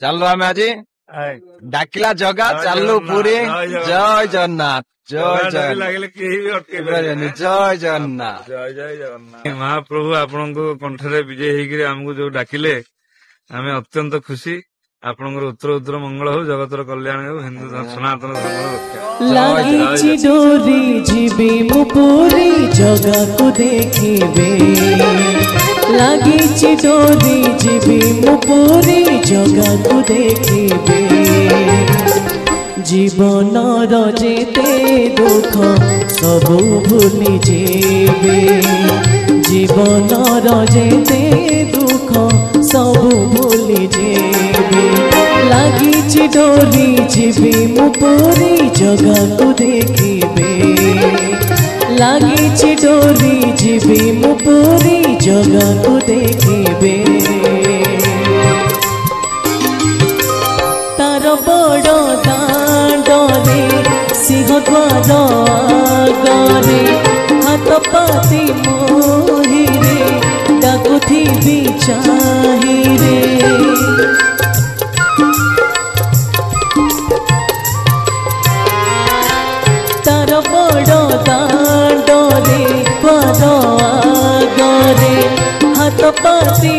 ଚାଲୁ ଆମେ ଆଜି ଡାକିଲା ଜଗା ଚାଲୁ ପୁରୀ ଜୟ ଜଗନ୍ନାଥ ଜୟ ଜଗନ୍ନାଥ ଜୟ ଜଗନ୍ନାଥ ମହାପ୍ରଭୁ ଆପଣଙ୍କୁ କଣ୍ଠରେ ବିଜୟ ହେଇକରି ଆମକୁ ଯୋଉ ଡାକିଲେ ଆମେ ଅତ୍ୟନ୍ତ ଖୁସି। ଆପଣଙ୍କର ଉତ୍ତର ଉତ୍ତର ମଙ୍ଗଳ ହଉ, ଜଗତର କଲ୍ୟାଣ ହଉ, ହିନ୍ଦୁ ସନାତନ ଧର୍ମର ରକ୍ଷା। ଲାଗିଛି ଡୋରି ଯିବି ମୁଁ ପୁରୀ ଜଗାକୁ ଦେଖିବେ, ଲାଗିଛି ଡୋରି ଯିବି ମୁଁ ପୁରୀ ଜଗାକୁ ଦେଖିବେ। ଜୀବନର ଯେତେ ଦୁଃଖ ସବୁ ଭୁଲି ଯିବେ, ଜୀବନର ଯେତେ ଦୁଃଖ ସବୁ ଭୁଲି ଯିବେ। ଲାଗିଛି ଡୋରି ଯିବି ମୁଁ ପୁରୀ ଜଗାକୁ ଦେଖିବେ, ଲାଗିଛି ଡୋରି ଯିବି ମୁଁ ପୁରୀ ଜଗାକୁ ଦେଖିବେ। ତାର ବଡ଼ ଦାଣ୍ଡରେ ସିଂହଦ୍ୱାର ଆଗରେ ହାତ ପାତି ମୋହିରେ ଡାକୁଥିବି ଚାହିଁରେ। ତାର ବଡ଼ ଦାଣ୍ଡରେ ଦ୍ୱାର ଆଗରେ ହାତ ପାତି